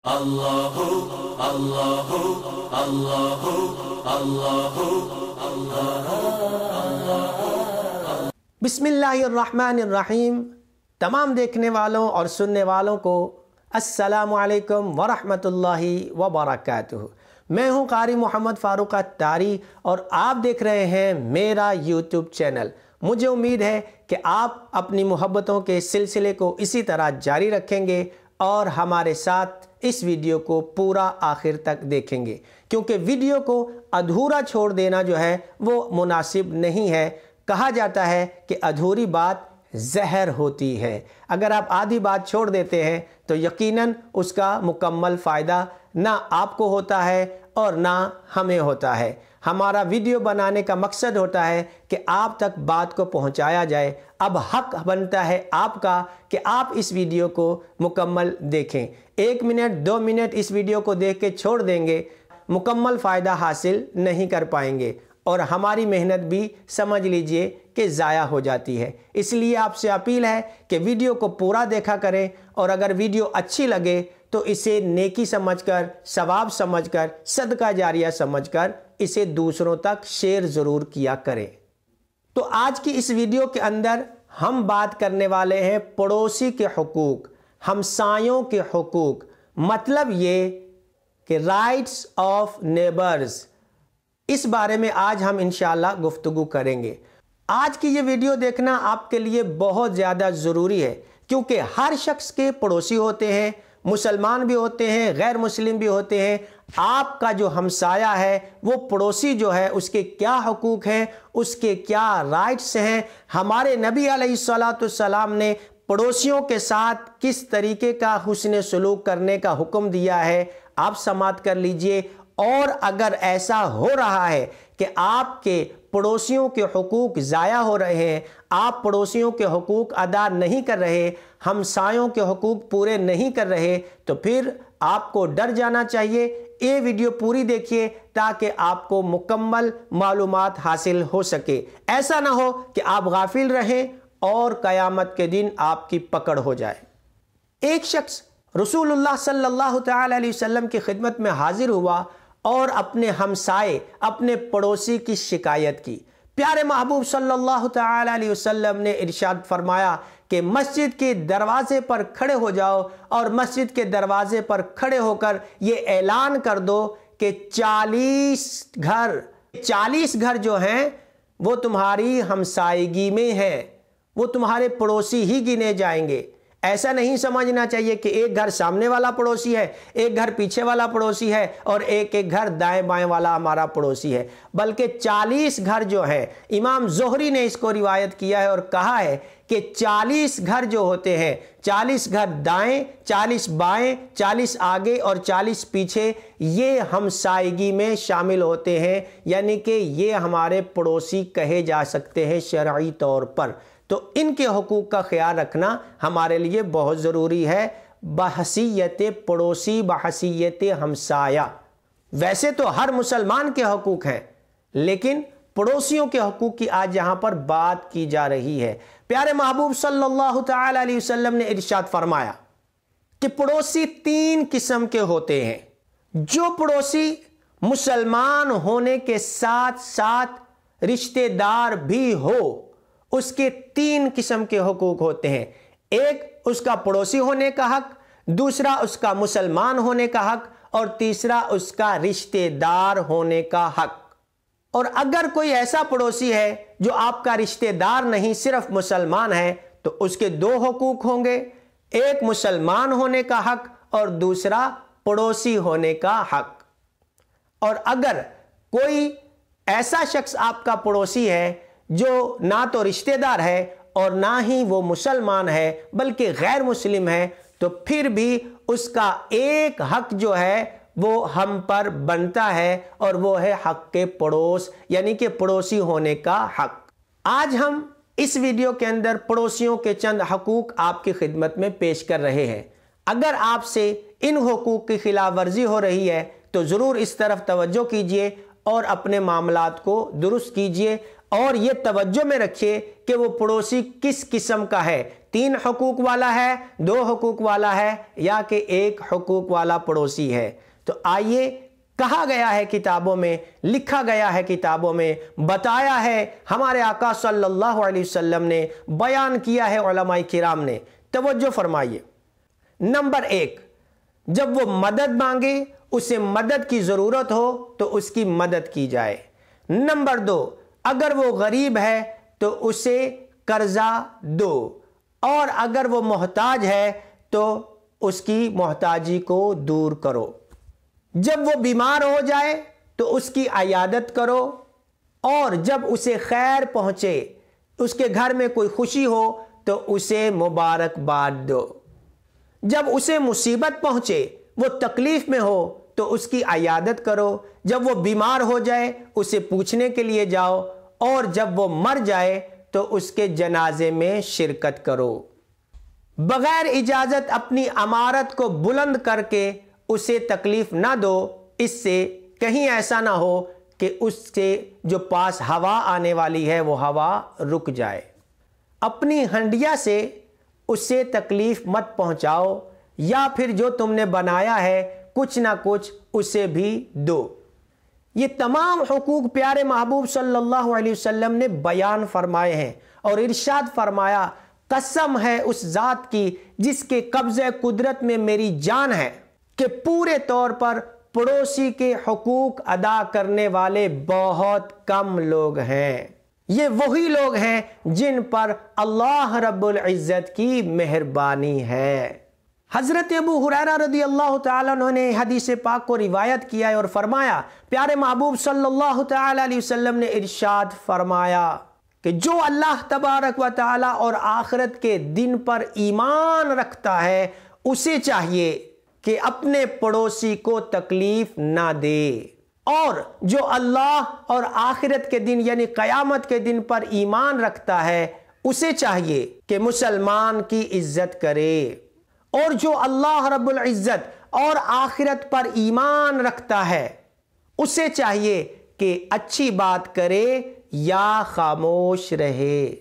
Allahu Allahu Allahu Allahu Allah। बिस्मिल्लाहिर्रहमानिर्रहीम। तमाम देखने वालों और सुनने वालों को अस्सलामुअलैकुम वरहमतुल्लाहि वबरकातुहू। मैं हूं कारी मोहम्मद फ़ारूक अत्तारी और आप देख रहे हैं मेरा यूट्यूब चैनल। मुझे उम्मीद है कि आप अपनी मोहब्बतों के सिलसिले को इसी तरह जारी रखेंगे और हमारे साथ इस वीडियो को पूरा आखिर तक देखेंगे, क्योंकि वीडियो को अधूरा छोड़ देना जो है वो मुनासिब नहीं है। कहा जाता है कि अधूरी बात जहर होती है। अगर आप आधी बात छोड़ देते हैं तो यकीनन उसका मुकम्मल फ़ायदा ना आपको होता है और ना हमें होता है। हमारा वीडियो बनाने का मकसद होता है कि आप तक बात को पहुंचाया जाए। अब हक बनता है आपका कि आप इस वीडियो को मुकम्मल देखें। 1 मिनट 2 मिनट इस वीडियो को देख के छोड़ देंगे, मुकम्मल फ़ायदा हासिल नहीं कर पाएंगे और हमारी मेहनत भी समझ लीजिए कि ज़ाया हो जाती है। इसलिए आपसे अपील है कि वीडियो को पूरा देखा करें और अगर वीडियो अच्छी लगे तो इसे नेकी समझकर, सवाब समझकर, सदका जारिया समझकर इसे दूसरों तक शेयर ज़रूर किया करें। तो आज की इस वीडियो के अंदर हम बात करने वाले हैं पड़ोसी के हुकूक, हमसायों के हुकूक। मतलब ये कि राइट्स ऑफ नेबर्स, इस बारे में आज हम इंशाअल्लाह गुफ्तगू करेंगे। आज की ये वीडियो देखना आपके लिए बहुत ज़्यादा ज़रूरी है, क्योंकि हर शख्स के पड़ोसी होते हैं, मुसलमान भी होते हैं, गैर मुस्लिम भी होते हैं। आपका जो हमसाया है वो पड़ोसी जो है उसके क्या हुकूक हैं, उसके क्या राइट्स हैं। हमारे नबी अलैहिस्सलाम ने पड़ोसियों के साथ किस तरीके का हुस्न सलूक करने का हुक्म दिया है, आप समाअत कर लीजिए। और अगर ऐसा हो रहा है कि आपके पड़ोसियों के हुकूक ज़ाया हो रहे हैं, आप पड़ोसियों के हुकूक अदा नहीं कर रहे, हमसायों के हुकूक पूरे नहीं कर रहे, तो फिर आपको डर जाना चाहिए। ये वीडियो पूरी देखिए ताकि आपको मुकम्मल मालूमात हासिल हो सके। ऐसा ना हो कि आप गाफिल रहें और क़यामत के दिन आपकी पकड़ हो जाए। एक शख्स रसूलुल्लाह सल्लल्लाहु तआला अलैहि वसल्लम की खिदमत में हाजिर हुआ और अपने हमसाए, अपने पड़ोसी की शिकायत की। प्यारे महबूब सल्लल्लाहु तआला अलैहि वसल्लम ने इरशाद फरमाया कि मस्जिद के दरवाजे पर खड़े हो जाओ और मस्जिद के दरवाजे पर खड़े होकर ये ऐलान कर दो कि 40 घर जो हैं वो तुम्हारी हमसायगी में हैं, वो तुम्हारे पड़ोसी ही गिने जाएंगे। ऐसा नहीं समझना चाहिए कि एक घर सामने वाला पड़ोसी है, एक घर पीछे वाला पड़ोसी है और एक एक घर दाएं बाएं वाला हमारा पड़ोसी है, बल्कि 40 घर जो है, इमाम ज़ोहरी ने इसको रिवायत किया है और कहा है कि 40 घर जो होते हैं, 40 घर दाएं, 40 बाएं, 40 आगे और 40 पीछे, ये हमसायगी में शामिल होते हैं। यानी कि ये हमारे पड़ोसी कहे जा सकते हैं शरई तौर पर। तो इनके हुकूक का ख्याल रखना हमारे लिए बहुत ज़रूरी है। बहसीयत पड़ोसी, बहसीयत हमसाया। वैसे तो हर मुसलमान के हुकूक हैं, लेकिन पड़ोसियों के हुकूक की आज यहाँ पर बात की जा रही है। प्यारे महबूब सल्लल्लाहु तआला अलैहि वसल्लम ने इरशाद फरमाया कि पड़ोसी 3 किस्म के होते हैं। जो पड़ोसी मुसलमान होने के साथ साथ रिश्तेदार भी हो, उसके 3 किस्म के हुकूक होते हैं। एक उसका पड़ोसी होने का हक, दूसरा उसका मुसलमान होने का हक और तीसरा उसका रिश्तेदार होने का हक। और अगर कोई ऐसा पड़ोसी है जो आपका रिश्तेदार नहीं, सिर्फ मुसलमान है, तो उसके 2 हुकूक होंगे, एक मुसलमान होने का हक और दूसरा पड़ोसी होने का हक। और अगर कोई ऐसा शख्स आपका पड़ोसी है जो ना तो रिश्तेदार है और ना ही वो मुसलमान है बल्कि गैर मुस्लिम है, तो फिर भी उसका एक हक जो है वो हम पर बनता है और वो है हक के पड़ोस, यानी कि पड़ोसी होने का हक। आज हम इस वीडियो के अंदर पड़ोसियों के चंद हकूक आपकी खिदमत में पेश कर रहे हैं। अगर आपसे इन हुकूक की खिलाफ वर्जी हो रही है तो ज़रूर इस तरफ तवज्जो कीजिए और अपने मामलात को दुरुस्त कीजिए और ये तवज्जो में रखिए कि वो पड़ोसी किस किस्म का है। 3 حقوق والا ہے، 2 حقوق والا ہے، یا کہ 1 حقوق والا پڑوسی ہے؟ تو آئیے، کہا گیا ہے کتابوں میں، لکھا گیا ہے کتابوں میں، بتایا ہے ہمارے آقا صلی اللہ علیہ وسلم نے، بیان کیا ہے علماء کرام نے۔ توجہ فرمائیے۔ نمبر 1، جب وہ مدد مانگے، اسے مدد کی ضرورت ہو تو اس کی مدد کی جائے۔ نمبر 2، اگر وہ غریب ہے تو اسے قرضہ دو، اور اگر وہ محتاج ہے تو اس کی محتاجی کو دور کرو۔ جب وہ بیمار ہو جائے تو اس کی عیادت کرو، اور جب اسے خیر پہنچے، اس کے گھر میں کوئی خوشی ہو تو اسے مبارکباد دو۔ جب اسے مصیبت پہنچے، وہ تکلیف میں ہو تو اس کی عیادت کرو۔ جب وہ بیمار ہو جائے اسے پوچھنے کے لیے جاؤ، اور جب وہ مر جائے تو اس کے جنازے میں شرکت کرو۔ بغیر اجازت اپنی عمارت کو بلند کر کے اسے تکلیف نہ دو، اس سے کہیں ایسا نہ ہو کہ اس سے جو پاس ہوا آنے والی ہے وہ ہوا رک جائے۔ اپنی ہنڈیا سے اسے تکلیف مت پہنچاؤ، یا پھر جو تم نے بنایا ہے کچھ نہ کچھ اسے بھی دو۔ یہ تمام حقوق پیارے محبوب صلی اللہ علیہ وسلم نے بیان فرمائے ہیں، اور ارشاد فرمایا، قسم ہے اس ذات کی جس کے قبضہ قدرت میں میری جان ہے، کہ پورے طور پر پڑوسی کے حقوق ادا کرنے والے بہت کم لوگ ہیں۔ یہ وہی لوگ ہیں جن پر اللہ رب العزت کی مہربانی ہے۔ حضرت ابو ہریرہ رضی اللہ تعالیٰ عنہ نے حدیث پاک کو روایت کیا ہے اور فرمایا، پیارے محبوب صلی اللہ تعالیٰ علیہ وسلم نے ارشاد فرمایا کہ جو اللہ تبارک و تعالیٰ اور آخرت کے دن پر ایمان رکھتا ہے، اسے چاہیے کہ اپنے پڑوسی کو تکلیف نہ دے، اور جو اللہ اور آخرت کے دن یعنی قیامت کے دن پر ایمان رکھتا ہے، اسے چاہیے کہ مسلمان کی عزت کرے، اور جو اللہ رب العزت اور آخرت پر ایمان رکھتا ہے اسے چاہیے کہ اچھی بات کرے یا خاموش رہے۔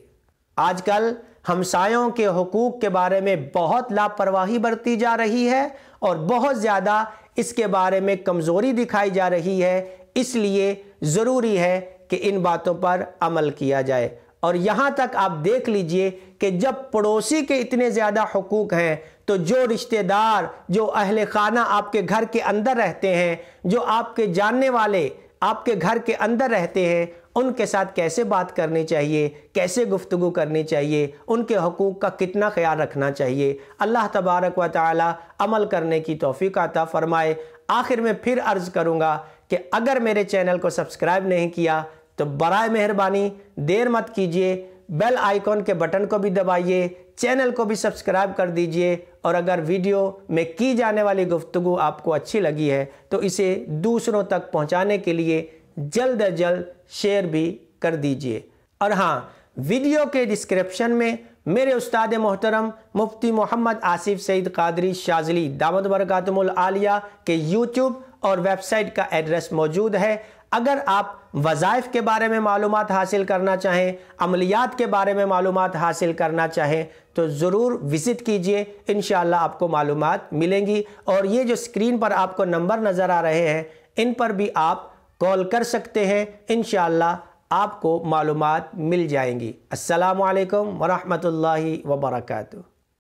آج کل ہمسایوں کے حقوق کے بارے میں بہت لاپرواہی برتی جا رہی ہے، اور بہت زیادہ اس کے بارے میں کمزوری دکھائی جا رہی ہے۔ اس لیے ضروری ہے کہ ان باتوں پر عمل کیا جائے۔ اور یہاں تک آپ دیکھ لیجئے کہ جب پڑوسی کے اتنے زیادہ حقوق ہیں تو جو رشتہ دار، جو اہل خانہ آپ کے گھر کے اندر رہتے ہیں، جو آپ کے جاننے والے آپ کے گھر کے اندر رہتے ہیں، ان کے ساتھ کیسے بات کرنی چاہیے، کیسے گفتگو کرنی چاہیے، ان کے حقوق کا کتنا خیال رکھنا چاہیے۔ اللہ تبارک و تعالی عمل کرنے کی توفیق عطا فرمائے۔ آخر میں پھر عرض کروں گا کہ اگر میرے چینل کو سبسکرائب نہیں کیا تو برائے مہربانی دیر مت کیجیے، بیل آئیکن کے بٹن کو بھی دبائیے، چینل کو بھی سبسکرائب کر دیجئے، اور اگر ویڈیو میں کی جانے والی گفتگو آپ کو اچھی لگی ہے تو اسے دوسروں تک پہنچانے کے لیے جلد از جلد شیئر بھی کر دیجئے۔ اور ہاں، ویڈیو کے ڈسکرپشن میں میرے استاد محترم مفتی محمد آصف سعید قادری شازلی دامت برکاتہم العالیہ کے یوٹیوب اور ویب سائٹ کا ایڈریس موجود ہے۔ اگر آپ وظائف کے بارے میں معلومات حاصل کرنا چاہیں، عملیات کے بارے میں معلومات حاصل کرنا چاہیں تو ضرور وزٹ کیجئے، انشاءاللہ آپ کو معلومات ملیں گی۔ اور یہ جو اسکرین پر آپ کو نمبر نظر آ رہے ہیں، ان پر بھی آپ کال کر سکتے ہیں، انشاءاللہ آپ کو معلومات مل جائیں گی۔ السلام علیکم ورحمۃ اللہ وبرکاتہ۔